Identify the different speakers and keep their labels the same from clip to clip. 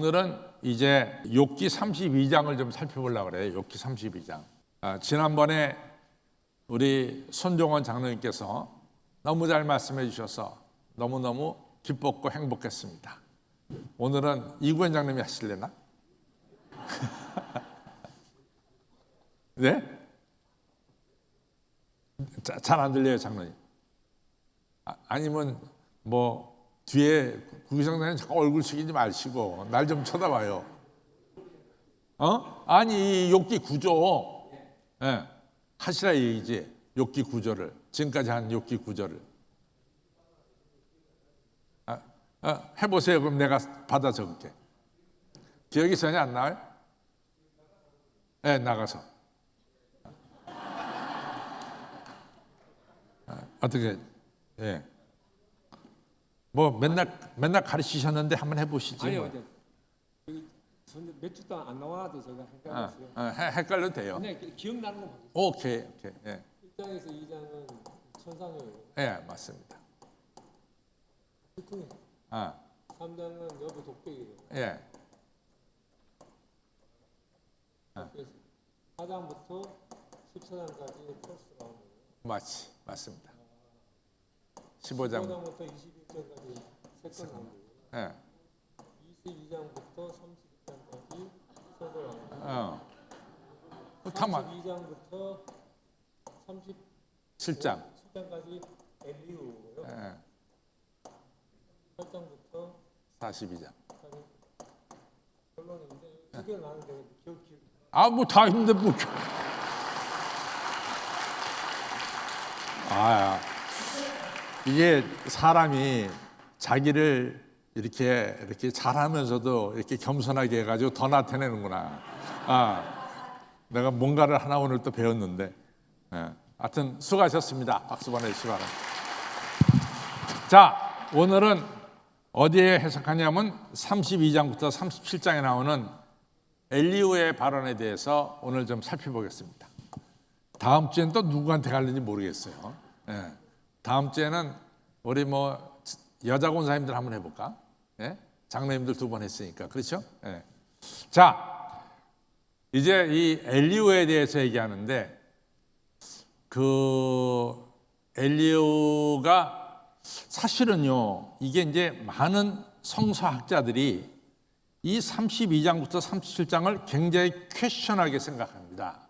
Speaker 1: 오늘은 이제 욥기 32장을 좀 살펴보려고 그래요. 욥기 32장. 지난번에 우리 손종원 장로님께서 너무 잘 말씀해 주셔서 너무너무 기뻤고 행복했습니다. 오늘은 이구현 장로님이 하실래나? 네? 잘 안 들려요, 장로님. 아니면 뭐 뒤에 구기성 장로님 자꾸 얼굴 숙이지 마시고 날 좀 쳐다봐요. 아니 욥기 구조, 네. 하시라 얘기지. 욥기 구조를 지금까지 한 욥기 구조를 해보세요. 그럼 내가 받아 적을게. 기억이 전혀 안 나요? 네, 나가서 어떻게? 예. 뭐 맨날 가르치셨는데 한번 해보시지.
Speaker 2: 아니요, 몇 주 동안 안 나와도 제가 헷갈렸어요.
Speaker 1: 헷갈려도 돼요.
Speaker 2: 네, 기억나는 거 봐주세요.
Speaker 1: 오케이. 예.
Speaker 2: 1장에서 2장은 천상이에요.
Speaker 1: 예, 맞습니다.
Speaker 2: 특훈이. 3장은 여부 독백이에요.
Speaker 1: 예.
Speaker 2: 4장부터 14장까지 코스가 나오는 거예요.
Speaker 1: 맞습니다. 15장.
Speaker 2: 15장부터 21장까지 세건 나오는 거예요.
Speaker 1: 예.
Speaker 2: 22장부터 32장까지 서거 나오는 거예요. 32장부터
Speaker 1: 37장.
Speaker 2: 37장까지 엘리우고요.
Speaker 1: 예.
Speaker 2: 8장부터
Speaker 1: 42장.
Speaker 2: 결론인데 두개 나는데 기억.
Speaker 1: 뭐 다 힘든데 뭐. 이게 사람이 자기를 이렇게 잘하면서도 이렇게 겸손하게 해가지고 더 나타내는구나. 내가 뭔가를 하나 오늘 또 배웠는데. 하여튼 수고하셨습니다. 박수 보내주시기 바랍니다. 자, 오늘은 어디에 해석하냐면 32장부터 37장에 나오는 엘리후의 발언에 대해서 오늘 좀 살펴보겠습니다. 다음 주엔 또 누구한테 갈는지 모르겠어요. 다음 주에는 우리 뭐 여자 권사님들 한번 해볼까? 장로님들 2번 했으니까 그렇죠? 자, 이제 이 엘리후에 대해서 얘기하는데 그 엘리후가 사실은요, 이게 이제 많은 성서학자들이 이 32장부터 37장을 굉장히 퀘셔널하게 생각합니다.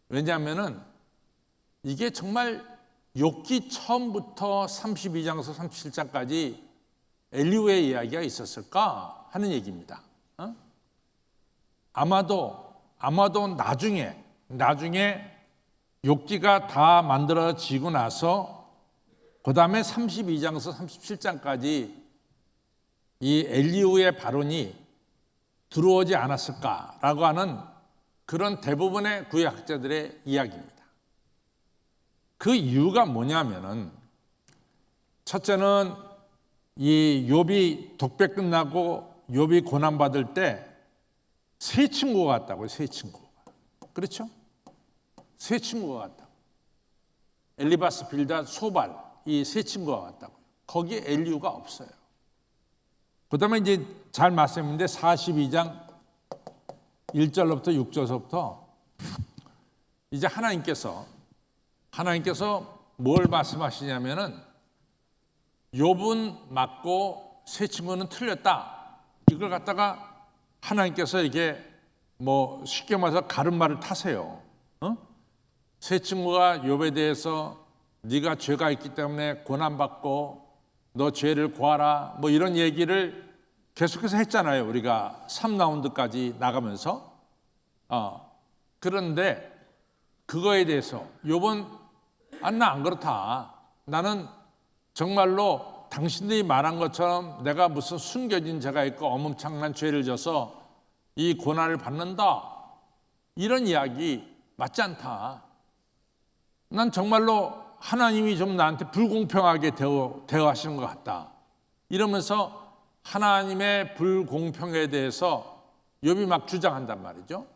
Speaker 1: 왜냐하면은 이게 정말 욥기 처음부터 32장에서 37장까지 엘리후의 이야기가 있었을까 하는 얘기입니다. 아마도 나중에 욥기가 다 만들어지고 나서 그 다음에 32장에서 37장까지 이 엘리후의 발언이 들어오지 않았을까라고 하는 그런 대부분의 구약학자들의 이야기입니다. 그 이유가 뭐냐면은 첫째는 이 욥이 독백 끝나고 욥이 고난 받을 때 세 친구가 왔다고요. 세 친구가. 그렇죠? 세 친구가 왔다고. 엘리바스, 빌닷, 소발 이 세 친구가 왔다고요. 거기에 엘리후가 없어요. 그다음에 이제 잘 말씀인데 42장 1절로부터 6절서부터 이제 하나님께서 뭘 말씀하시냐면은 욥은 맞고 세 친구는 틀렸다. 이걸 갖다가 하나님께서 이게 뭐 쉽게 말해서 가르마를 타세요. 세 친구가 욥에 대해서 네가 죄가 있기 때문에 고난받고 너 죄를 구하라 뭐 이런 얘기를 계속해서 했잖아요. 우리가 3라운드까지 나가면서. 그런데 그거에 대해서 욥은 나 안 그렇다. 나는 정말로 당신들이 말한 것처럼 내가 무슨 숨겨진 죄가 있고 어멈창난 죄를 져서 이 고난을 받는다. 이런 이야기 맞지 않다. 난 정말로 하나님이 좀 나한테 불공평하게 대우하시는 것 같다. 이러면서 하나님의 불공평에 대해서 욥이 막 주장한단 말이죠.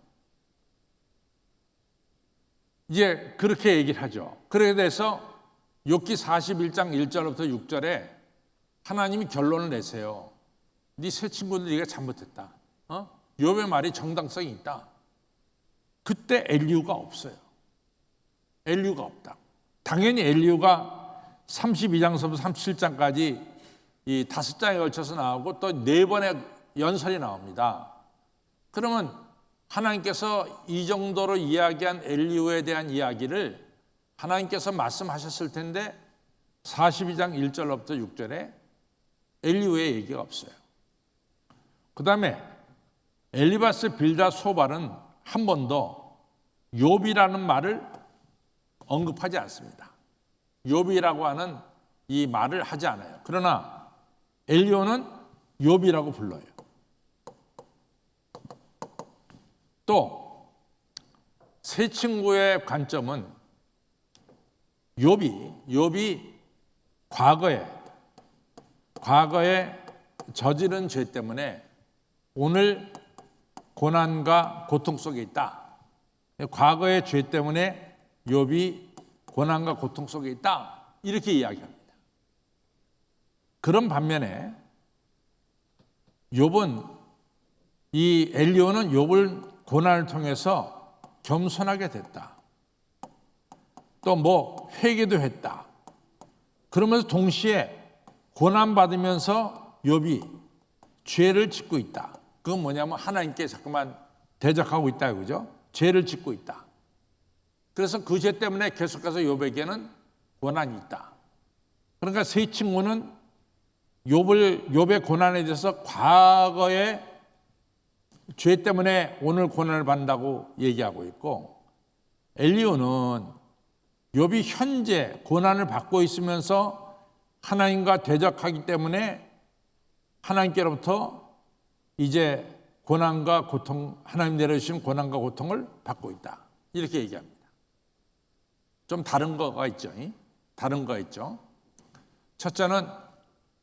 Speaker 1: 이제 그렇게 얘기를 하죠. 그렇게 돼서 욥기 41장 1절부터 6절에 하나님이 결론을 내세요. 네 세 친구들 네가 잘못했다. 욥의 말이 정당성이 있다. 그때 엘리후가 없어요. 엘리후가 없다. 당연히 엘리후가 32장서부터 37장까지 이 5장에 걸쳐서 나오고 또 4번의 연설이 나옵니다. 그러면 하나님께서 이 정도로 이야기한 엘리후에 대한 이야기를 하나님께서 말씀하셨을 텐데 42장 1절부터 6절에 엘리후의 얘기가 없어요. 그 다음에 엘리바스 빌닷 소발은 한 번도 욥이라는 말을 언급하지 않습니다. 욥이라고 하는 이 말을 하지 않아요. 그러나 엘리후는 욥이라고 불러요. 또 세 친구의 관점은 욥이 과거에 저지른 죄 때문에 오늘 고난과 고통 속에 있다. 과거의 죄 때문에 욥이 고난과 고통 속에 있다. 이렇게 이야기합니다. 그런 반면에 이 엘리후는 욥을 고난을 통해서 겸손하게 됐다. 또 회개도 했다. 그러면서 동시에 고난받으면서 욥이 죄를 짓고 있다. 그건 뭐냐면 하나님께 자꾸만 대적하고 있다. 그죠? 죄를 짓고 있다. 그래서 그 죄 때문에 계속해서 욥에게는 고난이 있다. 그러니까 세 친구는 욥의 고난에 대해서 과거의 죄 때문에 오늘 고난을 받는다고 얘기하고 있고, 엘리후는 욥이 현재 고난을 받고 있으면서 하나님과 대적하기 때문에 하나님께로부터 이제 고난과 고통, 하나님 내려주신 고난과 고통을 받고 있다. 이렇게 얘기합니다. 좀 다른 거가 있죠. 다른 거 있죠. 첫째는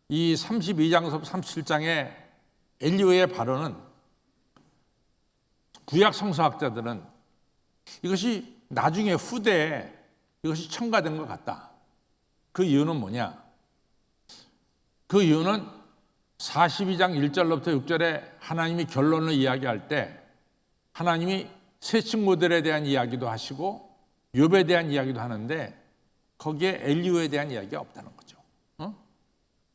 Speaker 1: 이 32장서부터 37장의 엘리후의 발언은 구약 성서학자들은 이것이 나중에 후대에 이것이 첨가된 것 같다. 그 이유는 뭐냐? 그 이유는 42장 1절로부터 6절에 하나님이 결론을 이야기할 때 하나님이 세 친구들에 대한 이야기도 하시고 욥에 대한 이야기도 하는데 거기에 엘리후에 대한 이야기가 없다는 거죠.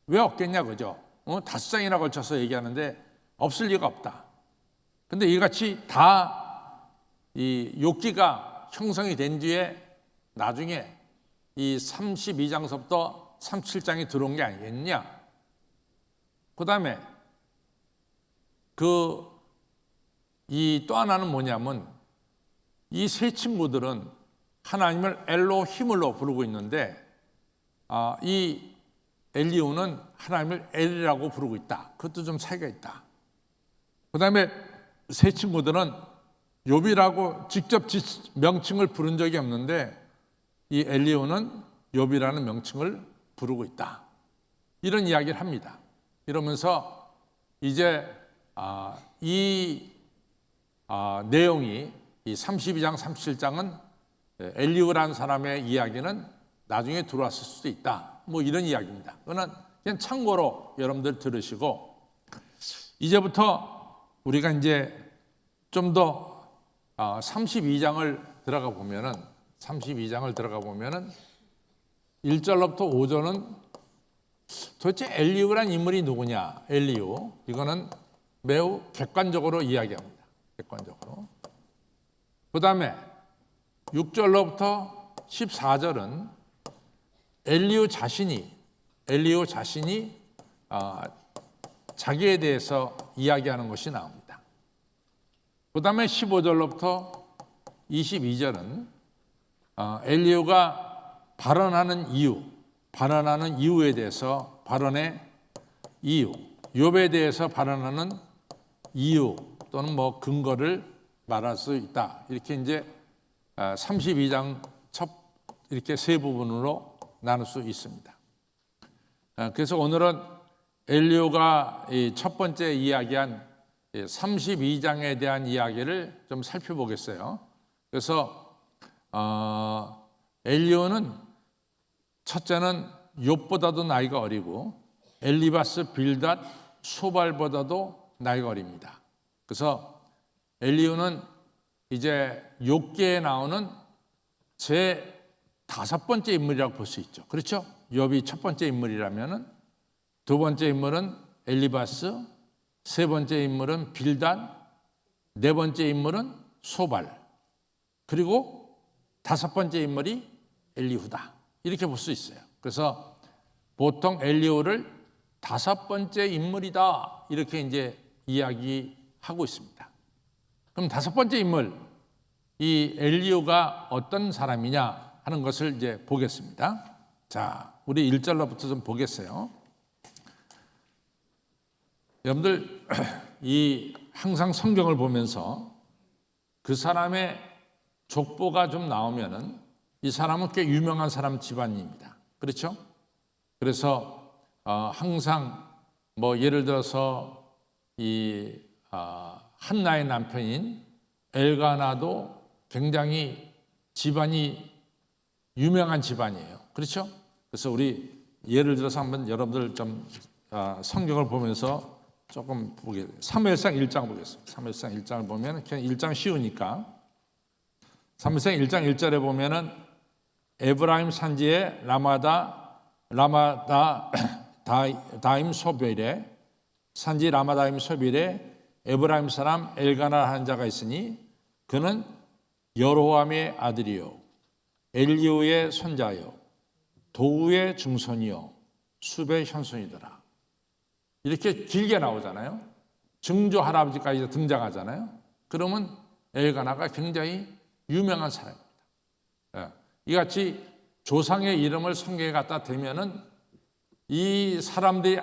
Speaker 1: 왜 없겠냐 그죠? 5장이나 걸쳐서 얘기하는데 없을 리가 없다. 근데 이같이 다 이 욥기가 형성이 된 뒤에 나중에 이 32장서부터 37장이 들어온 게 아니겠냐? 그 다음에 이 또 하나는 뭐냐면 이 세 친구들은 하나님을 엘로힘으로 부르고 있는데 이 엘리후는 하나님을 엘이라고 부르고 있다. 그것도 좀 차이가 있다. 그 다음에 세 친구들은 욥이라고 직접 명칭을 부른 적이 없는데 이 엘리후는 욥이라는 명칭을 부르고 있다. 이런 이야기를 합니다. 이러면서 이제 이 내용이 이 32장 37장은 엘리후라는 사람의 이야기는 나중에 들어왔을 수도 있다. 뭐 이런 이야기입니다. 그거는 그냥 참고로 여러분들 들으시고 이제부터 우리가 이제 좀 더 32장을 들어가 보면은 1절로부터 5절은 도대체 엘리후란 인물이 누구냐? 엘리후. 이거는 매우 객관적으로 이야기합니다. 객관적으로. 그다음에 6절로부터 14절은 엘리후 자신이 자기에 대해서 이야기하는 것이 나옵니다. 그 다음에 15절로부터 22절은 엘리후가 발언하는 이유에 대해서 발언의 이유, 욥에 대해서 발언하는 이유 또는 근거를 말할 수 있다. 이렇게 이제 32장 이렇게 세 부분으로 나눌 수 있습니다. 그래서 오늘은 엘리후가 첫 번째 이야기한 32장에 대한 이야기를 좀 살펴보겠어요. 그래서 엘리후는 첫째는 욥보다도 나이가 어리고 엘리바스 빌닷 소발보다도 나이가 어립니다. 그래서 엘리후는 이제 욥기에 나오는 제 5번째 인물이라고 볼 수 있죠. 그렇죠? 욥이 첫 번째 인물이라면은 두 번째 인물은 엘리바스, 세 번째 인물은 빌단, 네 번째 인물은 소발, 그리고 5번째 인물이 엘리후다. 이렇게 볼 수 있어요. 그래서 보통 엘리후를 5번째 인물이다. 이렇게 이제 이야기하고 있습니다. 그럼 5번째 인물, 이 엘리후가 어떤 사람이냐 하는 것을 이제 보겠습니다. 자, 우리 1절로부터 좀 보겠어요. 여러분들, 이 항상 성경을 보면서 그 사람의 족보가 좀 나오면은 이 사람은 꽤 유명한 사람 집안입니다. 그렇죠? 그래서 항상 뭐 예를 들어서 이 한나의 남편인 엘가나도 굉장히 집안이 유명한 집안이에요. 그렇죠? 그래서 우리 예를 들어서 한번 여러분들 좀 성경을 보면서 조금 사무엘상 1장 보겠습니다. 사무엘상 1장을 보면 그냥 1장 쉬우니까 사무엘상 1장 1절에 보면은 에브라임 산지의 라마다임 소벨에 산지 라마다임 소벨에 에브라임 사람 엘가나 하는 자가 있으니 그는 여로함의 아들이요 엘리후의 손자요 도우의 증손이요 숲의 현손이더라. 이렇게 길게 나오잖아요. 증조 할아버지까지 등장하잖아요. 그러면 엘가나가 굉장히 유명한 사람입니다. 이같이 조상의 이름을 성경에 갖다 대면은 이 사람들이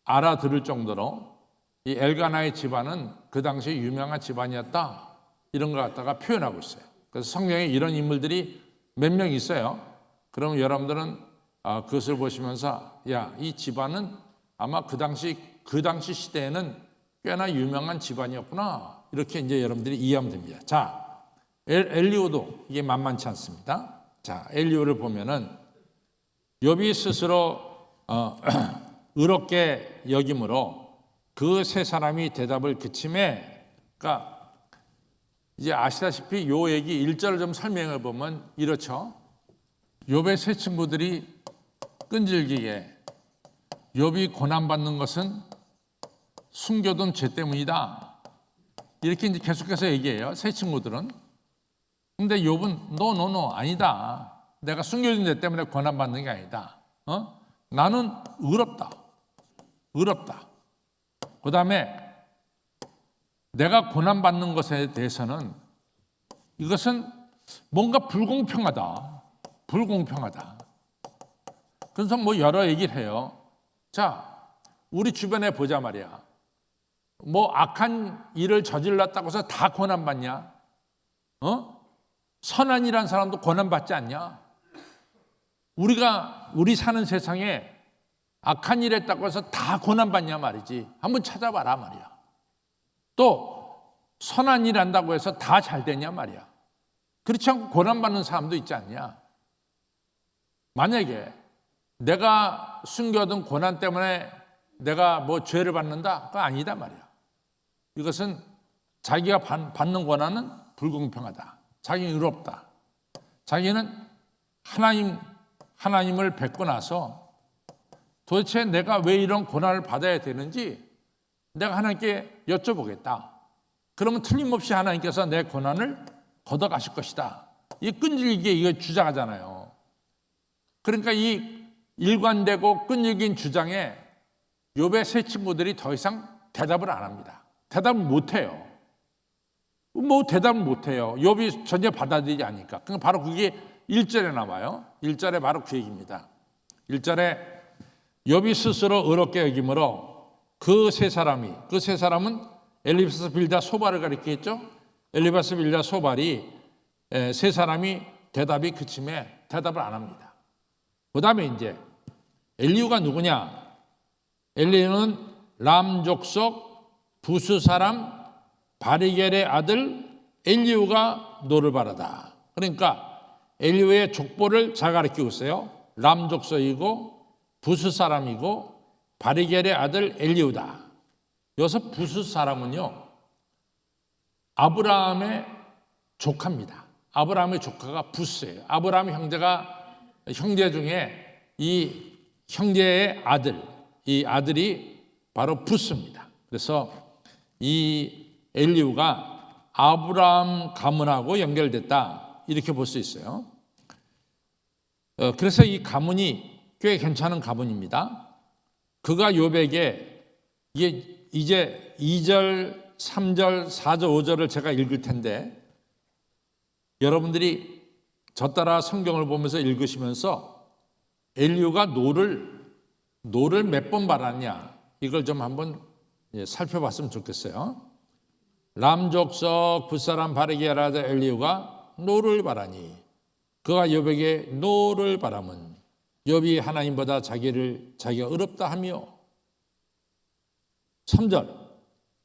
Speaker 1: 알아들을 정도로 이 엘가나의 집안은 그 당시에 유명한 집안이었다. 이런 걸 갖다가 표현하고 있어요. 그래서 성경에 이런 인물들이 몇 명 있어요. 그러면 여러분들은 그것을 보시면서 이 집안은 아마 그 당시 시대에는 꽤나 유명한 집안이었구나. 이렇게 이제 여러분들이 이해하면 됩니다. 자, 엘리후도 이게 만만치 않습니다. 자, 엘리후를 보면은 욥이 스스로 의롭게 여김으로 그 세 사람이 대답을 그침에, 그러니까 이제 아시다시피 요 얘기 1절을 좀 설명해 보면 이렇죠. 욥의 세 친구들이 끈질기게 욥이 고난받는 것은 숨겨둔 죄 때문이다. 이렇게 이제 계속해서 얘기해요. 세 친구들은. 근데 욥은 노 아니다. 내가 숨겨둔 죄 때문에 고난받는 게 아니다. 나는 의롭다. 그 다음에 내가 고난받는 것에 대해서는 이것은 뭔가 불공평하다. 그래서 뭐 여러 얘기를 해요. 자, 우리 주변에 보자 말이야. 뭐 악한 일을 저질렀다고 해서 다 고난받냐? 선한 일한 사람도 고난받지 않냐? 우리 사는 세상에 악한 일 했다고 해서 다 고난받냐 말이지. 한번 찾아봐라 말이야. 또 선한 일 한다고 해서 다 잘 되냐 말이야. 그렇지 않고 고난받는 사람도 있지 않냐? 만약에 내가 숨겨둔 고난 때문에 내가 뭐 죄를 받는다? 그건 아니다 말이야. 이것은 자기가 받는 고난은 불공평하다. 자기는 의롭다. 자기는 하나님을 뵙고 나서 도대체 내가 왜 이런 고난을 받아야 되는지 내가 하나님께 여쭤보겠다. 그러면 틀림없이 하나님께서 내 고난을 걷어가실 것이다. 이 끈질기게 이거 주장하잖아요. 그러니까 이 일관되고 끈질긴 주장에 욥의 세 친구들이 더 이상 대답을 안 합니다. 대답을 못 해요. 대답을 못 해요. 욥이 전혀 받아들이지 않으니까. 그러니까 바로 그게 1절에 나와요. 1절에 바로 그 얘기입니다. 1절에 욥이 스스로 의롭게 여김으로 그 세 사람은 엘리바스, 빌다, 소발을 가리키겠죠. 엘리바스, 빌다, 소발이 세 사람이 대답이 그침에 대답을 안 합니다. 그 다음에 이제 엘리후가 누구냐? 엘리후는 람 족속 부스 사람 바리겔의 아들 엘리후가 노를 바라다. 그러니까 엘리후의 족보를 잘 가르치고 있어요. 람 족속이고 부스 사람이고 바리겔의 아들 엘리우다. 여기서 부스 사람은요, 아브라함의 조카입니다. 아브라함의 조카가 부스예요. 아브라함 형제 중에 이 형제의 아들, 이 아들이 바로 부스입니다. 그래서 이 엘리우가 아브라함 가문하고 연결됐다, 이렇게 볼 수 있어요. 그래서 이 가문이 꽤 괜찮은 가문입니다. 그가 욥에게, 이제 2절, 3절, 4절, 5절을 제가 읽을 텐데 여러분들이 저 따라 성경을 보면서 읽으시면서 엘리우가 노를 몇 번 받았냐, 이걸 좀 한번 살펴봤으면 좋겠어요. 람족속 붓사람 바리겔의 아들 엘리우가 노를 바라니 그가 욥에게 노를 바람은 욥이 하나님보다 자기가 의롭다 하며 3절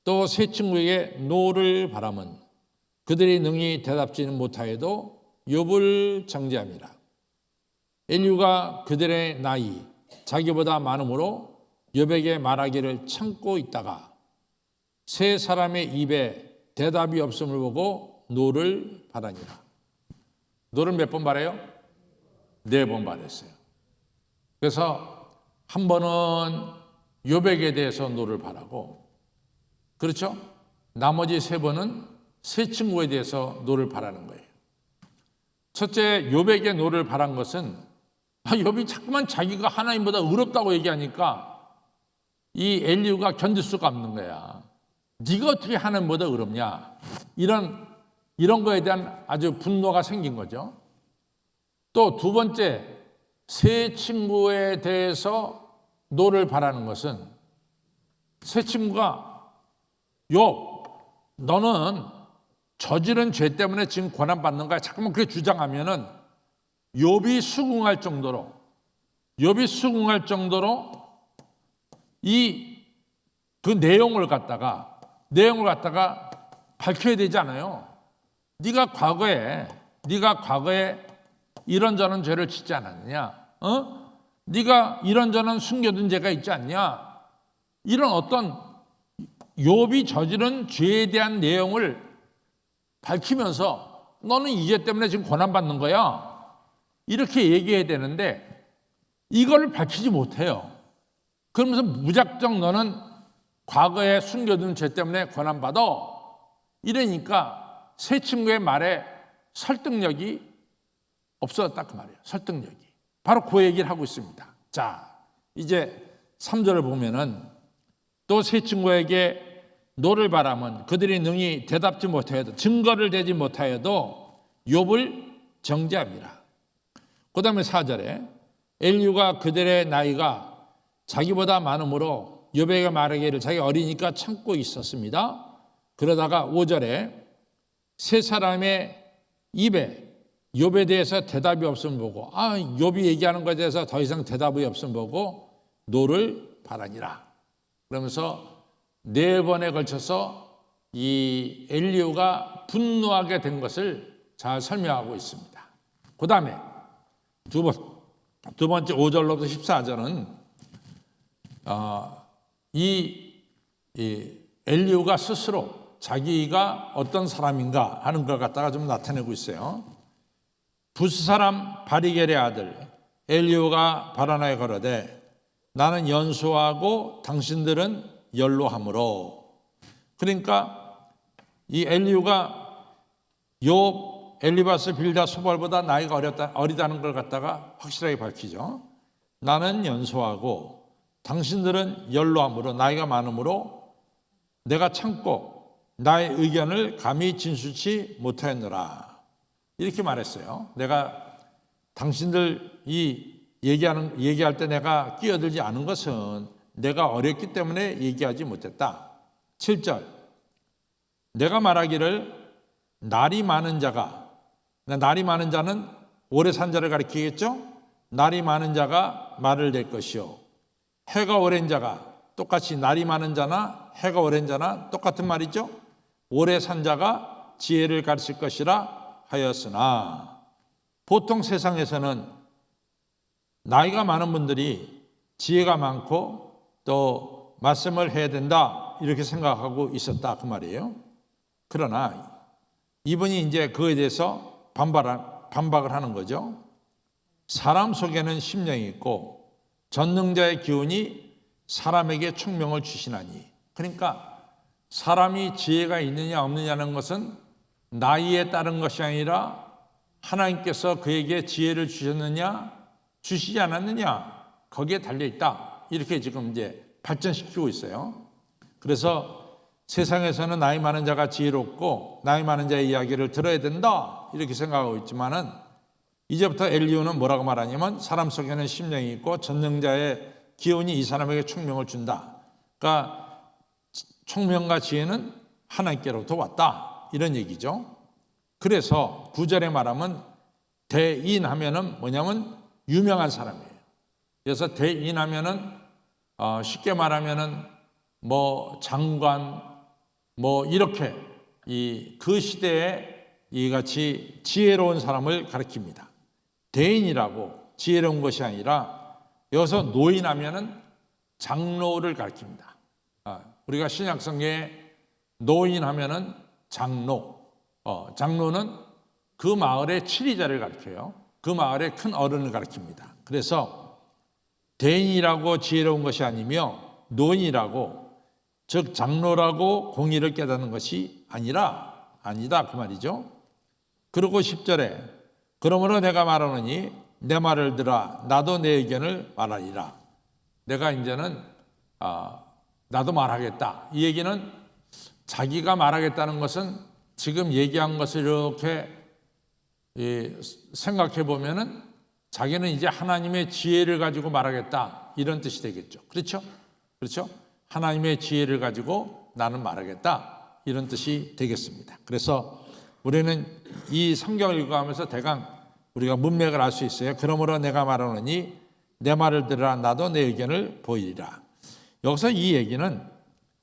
Speaker 1: 또 세 친구에게 노를 바람은 그들이 능히 대답지는 못하여도 욥을 정죄함이라. 엘리우가 그들의 나이 자기보다 많음으로 욥에게 말하기를 참고 있다가 세 사람의 입에 대답이 없음을 보고 노를 바라니라. 노를 몇 번 바래요? 4번 바랬어요. 그래서 한 번은 욥에게 대해서 노를 바라고, 그렇죠? 나머지 3번은 세 친구에 대해서 노를 바라는 거예요. 첫째, 욥에게 노를 바란 것은 욥이 자꾸만 자기가 하나님보다 의롭다고 얘기하니까 이 엘리우가 견딜 수가 없는 거야. 네가 어떻게 하나님보다 의롭냐, 이런 거에 대한 아주 분노가 생긴 거죠. 또 두 번째, 세 친구에 대해서 노를 바라는 것은 세 친구가 욥, 너는 저지른 죄 때문에 지금 고난받는 거야, 자꾸만 그렇게 주장하면은 욥이 수긍할 정도로 그 내용을 갖다가 밝혀야 되지 않아요? 네가 과거에 이런저런 죄를 짓지 않았느냐? 네가 이런저런 숨겨둔 죄가 있지 않냐? 이런 어떤 욥이 저지른 죄에 대한 내용을 밝히면서 너는 이 죄 때문에 지금 고난받는 거야, 이렇게 얘기해야 되는데 이걸 밝히지 못해요. 그러면서 무작정 너는 과거에 숨겨둔 죄 때문에 고난받아, 이러니까 세 친구의 말에 설득력이 없었다, 그 말이에요. 설득력이. 바로 그 얘기를 하고 있습니다. 자, 이제 3절을 보면은 또 세 친구에게 노를 바람은 그들이 능히 대답지 못하여도, 증거를 대지 못하여도 욥을 정죄함이라. 그 다음에 4절에 엘리우가 그들의 나이가 자기보다 많음으로 욥에게 말하기를 자기가 어리니까 참고 있었습니다. 그러다가 5절에 세 사람의 입에 욥에 대해서 대답이 없음 보고, 욥이 얘기하는 것에 대해서 더 이상 대답이 없음 보고 노를 바라니라. 그러면서 4번에 걸쳐서 이 엘리우가 분노하게 된 것을 잘 설명하고 있습니다. 그 다음에 두 번째 5절로부터 14절은 이 엘리우가 스스로 자기가 어떤 사람인가 하는 걸 갖다가 좀 나타내고 있어요. 부스 사람 바리겔의 아들 엘리우가 바라나에 걸어대 나는 연소하고 당신들은 연로함으로. 그러니까 이 엘리우가 욥, 엘리바스, 빌다, 소발보다 나이가 어리다는 걸 갖다가 확실하게 밝히죠. 나는 연소하고 당신들은 연로함으로, 나이가 많음으로 내가 참고 나의 의견을 감히 진술치 못하였노라, 이렇게 말했어요. 내가 당신들이 얘기할 때 내가 끼어들지 않은 것은 내가 어렸기 때문에 얘기하지 못했다. 7절 내가 말하기를 날이 많은 자가, 날이 많은 자는 오래 산 자를 가리키겠죠. 날이 많은 자가 말을 낼 것이요 해가 오랜 자가, 똑같이 날이 많은 자나 해가 오랜 자나 똑같은 말이죠. 오래 산 자가 지혜를 가르칠 것이라 하였으나 보통 세상에서는 나이가 많은 분들이 지혜가 많고 또 말씀을 해야 된다 이렇게 생각하고 있었다 그 말이에요. 그러나 이분이 이제 그에 대해서 반박을 하는 거죠. 사람 속에는 심령이 있고 전능자의 기운이 사람에게 총명을 주시나니. 그러니까 사람이 지혜가 있느냐 없느냐는 것은 나이에 따른 것이 아니라 하나님께서 그에게 지혜를 주셨느냐 주시지 않았느냐 거기에 달려 있다. 이렇게 지금 이제 발전시키고 있어요. 그래서 세상에서는 나이 많은 자가 지혜롭고 나이 많은 자의 이야기를 들어야 된다 이렇게 생각하고 있지만은 이제부터 엘리후는 뭐라고 말하냐면 사람 속에는 심령이 있고 전능자의 기운이 이 사람에게 총명을 준다. 그러니까 총명과 지혜는 하나님께로부터 왔다 이런 얘기죠. 그래서 9절에 말하면 대인하면은 뭐냐면 유명한 사람이에요. 그래서 대인하면은 쉽게 말하면은 뭐 장관 뭐 이렇게 그 시대에 이같이 지혜로운 사람을 가리킵니다. 대인이라고 지혜로운 것이 아니라 여기서 노인하면은 장로를 가리킵니다. 우리가 신약성경에 노인하면은 장로, 장로는 그 마을의 치리자를 가리켜요. 그 마을의 큰 어른을 가리킵니다. 그래서 대인이라고 지혜로운 것이 아니며 노인이라고 즉 장로라고 공의를 깨닫는 것이 아니다 그 말이죠. 그리고 10절에 그러므로 내가 말하노니 내 말을 들어 나도 내 의견을 말하리라. 내가 이제는 나도 말하겠다. 이 얘기는 자기가 말하겠다는 것은 지금 얘기한 것을 이렇게 생각해 보면은 자기는 이제 하나님의 지혜를 가지고 말하겠다 이런 뜻이 되겠죠. 그렇죠? 그렇죠? 하나님의 지혜를 가지고 나는 말하겠다 이런 뜻이 되겠습니다. 그래서 우리는 이 성경을 읽어가면서 대강 우리가 문맥을 알 수 있어요. 그러므로 내가 말하노니 내 말을 들으라 나도 내 의견을 보이리라. 여기서 이 얘기는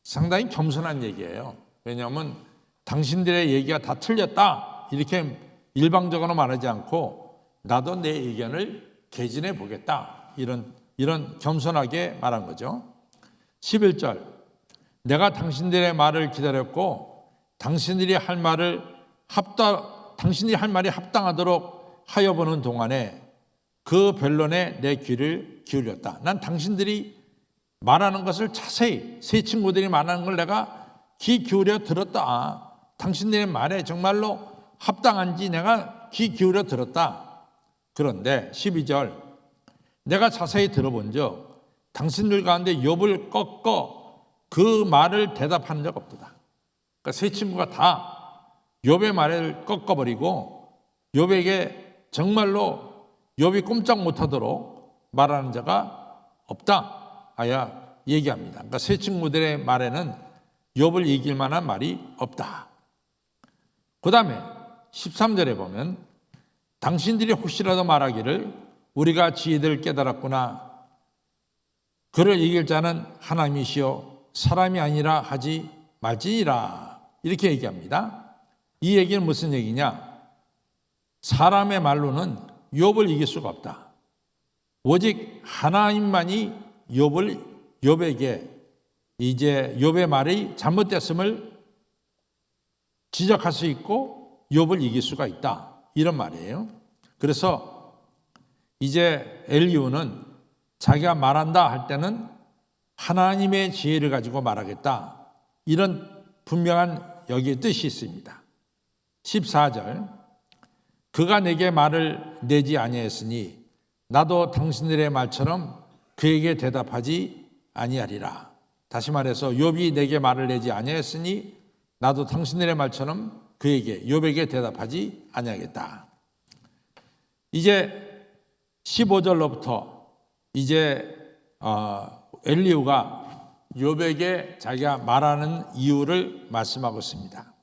Speaker 1: 상당히 겸손한 얘기예요. 왜냐하면 당신들의 얘기가 다 틀렸다 이렇게 일방적으로 말하지 않고 나도 내 의견을 개진해 보겠다 이런 겸손하게 말한 거죠. 11절 내가 당신들의 말을 기다렸고 당신들이 할 말이 합당하도록 하여 보는 동안에 그 변론에 내 귀를 기울였다. 난 당신들이 말하는 것을 자세히 세 친구들이 말하는 걸 내가 귀 기울여 들었다. 당신들의 말에 정말로 합당한지 내가 귀 기울여 들었다. 그런데 12절 내가 자세히 들어본 적 당신들 가운데 욥을 꺾어 그 말을 대답한 적 없도다. 그러니까 세 친구가 다 욥의 말을 꺾어버리고 욥에게 정말로 욥이 꼼짝 못하도록 말하는 자가 없다 아야 얘기합니다. 그러니까 세 친구들의 말에는 욥을 이길 만한 말이 없다. 그 다음에 13절에 보면 당신들이 혹시라도 말하기를 우리가 지혜를 깨달았구나. 그를 이길 자는 하나님이시요 사람이 아니라 하지 말지니라. 이렇게 얘기합니다. 이 얘기는 무슨 얘기냐? 사람의 말로는 욥을 이길 수가 없다. 오직 하나님만이 욥에게 이제 욥의 말이 잘못됐음을 지적할 수 있고 욥을 이길 수가 있다. 이런 말이에요. 그래서 이제 엘리후는 자기가 말한다 할 때는 하나님의 지혜를 가지고 말하겠다. 이런 분명한 여기에 뜻이 있습니다. 14절 그가 내게 말을 내지 아니하였으니 나도 당신들의 말처럼 그에게 대답하지 아니하리라. 다시 말해서 욥이 내게 말을 내지 아니하였으니 나도 당신들의 말처럼 그에게 욥에게 대답하지 아니하겠다. 이제 15절로부터 이제 엘리후가 욥에게 자기가 말하는 이유를 말씀하고 있습니다.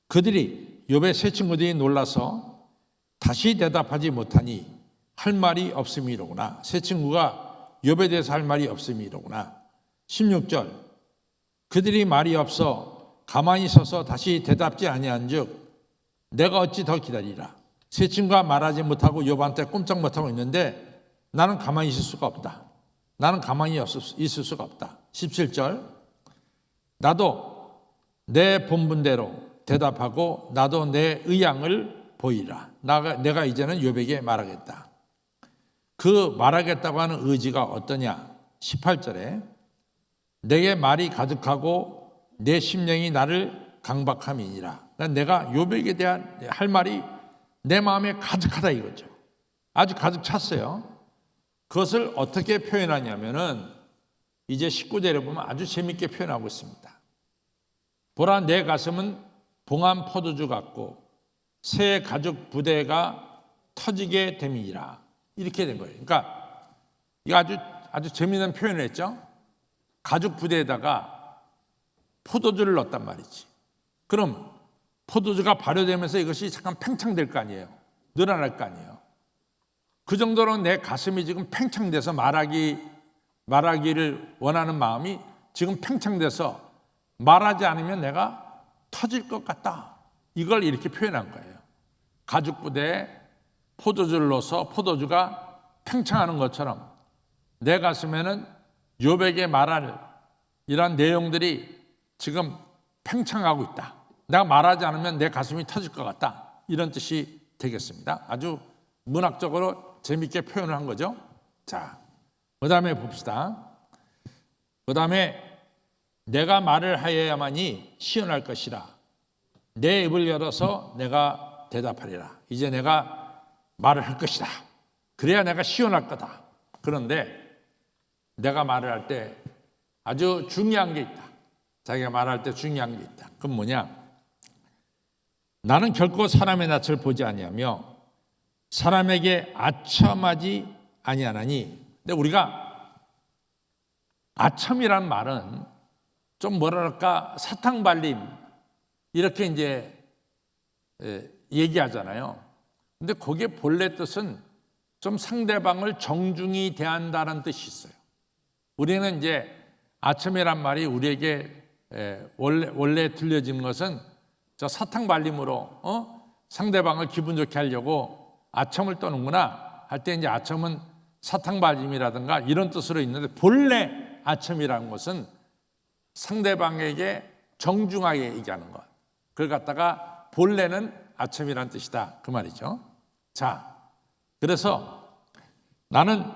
Speaker 1: 그들이 욥의 세 친구들이 놀라서 다시 대답하지 못하니 할 말이 없음이로구나. 세 친구가 욥에 대해서 할 말이 없음이로구나. 16절 그들이 말이 없어 가만히 서서 다시 대답지 아니한즉 내가 어찌 더 기다리라. 세 친구가 말하지 못하고 욥한테 꼼짝 못하고 있는데 나는 가만히 있을 수가 없다. 나는 가만히 있을 수가 없다. 17절 나도 내 본분대로 대답하고 나도 내 의향을 보이라. 내가 이제는 욥에게 말하겠다. 그 말하겠다고 하는 의지가 어떠냐? 18절에 내게 말이 가득하고 내 심령이 나를 강박함이니라. 내가 욥에게 대한 할 말이 내 마음에 가득하다 이거죠. 아주 가득 찼어요. 그것을 어떻게 표현하냐면은 이제 19절에 보면 아주 재밌게 표현하고 있습니다. 보라 내 가슴은 봉한 포도주 같고 새 가죽 부대가 터지게 됨이니라. 이렇게 된 거예요. 그러니까 이거 아주 재미있는 표현을 했죠. 가죽 부대에다가 포도주를 넣었단 말이지. 그럼 포도주가 발효되면서 이것이 잠깐 팽창될 거 아니에요. 늘어날 거 아니에요. 그 정도로 내 가슴이 지금 팽창돼서 말하기를 원하는 마음이 지금 팽창돼서 말하지 않으면 내가 터질 것 같다. 이걸 이렇게 표현한 거예요. 가죽 부대에 포도주를 넣어서 포도주가 팽창하는 것처럼 내 가슴에는 욥에게 말할 이런 내용들이 지금 팽창하고 있다. 내가 말하지 않으면 내 가슴이 터질 것 같다. 이런 뜻이 되겠습니다. 아주 문학적으로 재밌게 표현을 한 거죠. 자, 그 다음에 봅시다. 그 다음에 내가 말을 하여야만이 시원할 것이라. 내 입을 열어서 내가 대답하리라. 이제 내가 말을 할 것이다. 그래야 내가 시원할 거다. 그런데 내가 말을 할 때 아주 중요한 게 있다. 자기가 말할 때 중요한 게 있다. 그건 뭐냐? 나는 결코 사람의 낯을 보지 아니하며 사람에게 아첨하지 아니하나니. 근데 우리가 아첨이란 말은 좀 뭐랄까 사탕발림 이렇게 이제 얘기하잖아요. 근데 거기에 본래 뜻은 좀 상대방을 정중히 대한다는 뜻이 있어요. 우리는 이제 아첨이란 말이 우리에게 원래 들려지는 것은 저 사탕발림으로 상대방을 기분 좋게 하려고 아첨을 떠는구나 할 때 이제 아첨은 사탕발림이라든가 이런 뜻으로 있는데 본래 아첨이라는 것은 상대방에게 정중하게 얘기하는 것. 그걸 갖다가 본래는 아첨이란 뜻이다. 그 말이죠. 자, 그래서 나는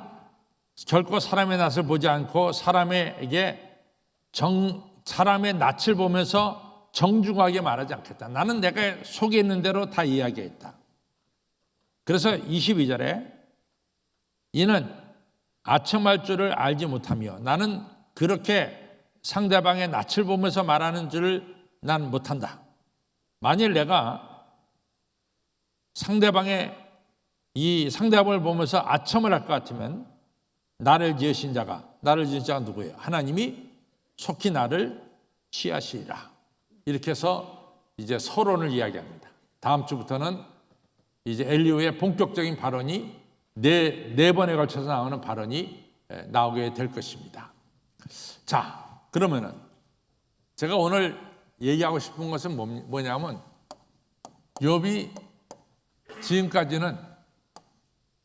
Speaker 1: 결코 사람의 낯을 보지 않고 사람의 낯을 보면서 정중하게 말하지 않겠다. 나는 내가 속에 있는 대로 다 이야기했다. 그래서 22절에 이는 아첨할 줄을 알지 못하며 나는 그렇게 상대방의 낯을 보면서 말하는 줄을 난 못한다. 만일 내가 상대방의 이 상대방을 보면서 아첨을 할 것 같으면 나를 지으신 자가 누구예요? 하나님이 속히 나를 취하시리라. 이렇게 해서 이제 서론을 이야기합니다. 다음 주부터는 이제 엘리후의 본격적인 발언이 네 번에 걸쳐서 나오는 발언이 나오게 될 것입니다. 자, 그러면은 제가 오늘 얘기하고 싶은 것은 뭐냐면 욥이 지금까지는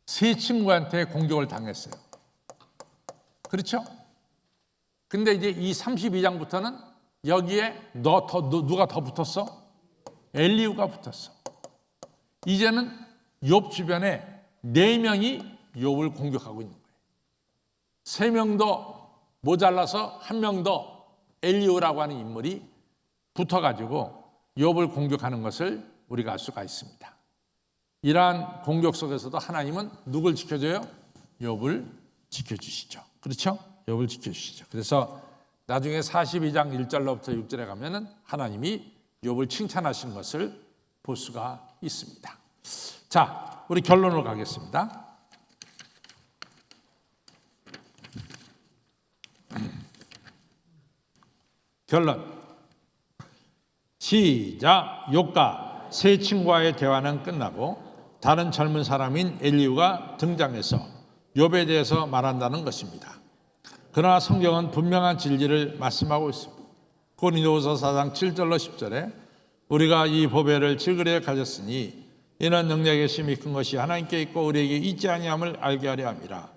Speaker 1: 세 친구한테 공격을 당했어요. 그렇죠? 근데 이제 이 32장부터는 여기에 누가 더 붙었어? 엘리후가 붙었어. 이제는 욥 주변에 4명이 욥을 공격하고 있는 거예요. 3명도 모자라서 1명 더 엘리후라고 하는 인물이 붙어가지고 욥을 공격하는 것을 우리가 알 수가 있습니다. 이러한 공격 속에서도 하나님은 누굴 지켜줘요? 욥을 지켜주시죠. 그렇죠? 욥을 지켜주시죠. 그래서 나중에 42장 1절로부터 6절에 가면은 하나님이 욥을 칭찬하시는 것을 볼 수가 있습니다. 자, 우리 결론으로 가겠습니다. 결론. 시작. 욥과 세 친구와의 대화는 끝나고 다른 젊은 사람인 엘리후가 등장해서 욥에 대해서 말한다는 것입니다. 그러나 성경은 분명한 진리를 말씀하고 있습니다. 고린도후서 4장 7절로 10절에 우리가 이 보배를 질그레 가졌으니 이는 능력의 힘이 큰 것이 하나님께 있고 우리에게 있지 아니함을 알게 하려 함이라.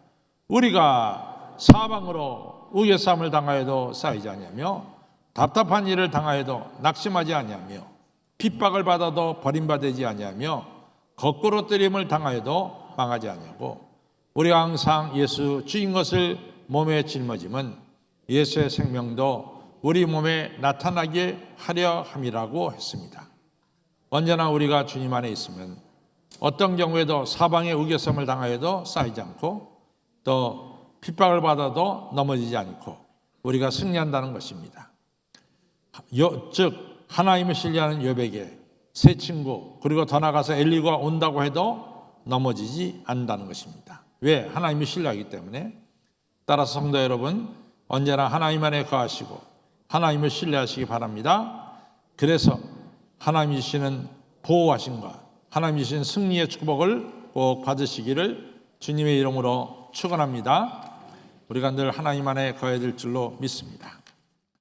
Speaker 1: 우리가 사방으로 우겨쌈을 당하여도 쌓이지 아니하며 답답한 일을 당하여도 낙심하지 아니하며 핍박을 받아도 버림받지 아니하며 거꾸로 뜨림을 당하여도 망하지 아니하고 우리가 항상 예수 주인 것을 몸에 짊어짐은 예수의 생명도 우리 몸에 나타나게 하려 함이라고 했습니다. 언제나 우리가 주님 안에 있으면 어떤 경우에도 사방의 우겨쌈을 당하여도 쌓이지 않고 또 핍박을 받아도 넘어지지 않고 우리가 승리한다는 것입니다. 즉 하나님을 신뢰하는 욥에게 세 친구 그리고 더 나아가서 엘리후가 온다고 해도 넘어지지 않는다는 것입니다. 왜? 하나님을 신뢰하기 때문에. 따라서 성도 여러분 언제나 하나님 안에 거하시고 하나님을 신뢰하시기 바랍니다. 그래서 하나님이 주시는 보호하심과 하나님이 주시는 승리의 축복을 꼭 받으시기를 주님의 이름으로 축원합니다. 우리가 늘 하나님 안에 거해야 될 줄로 믿습니다.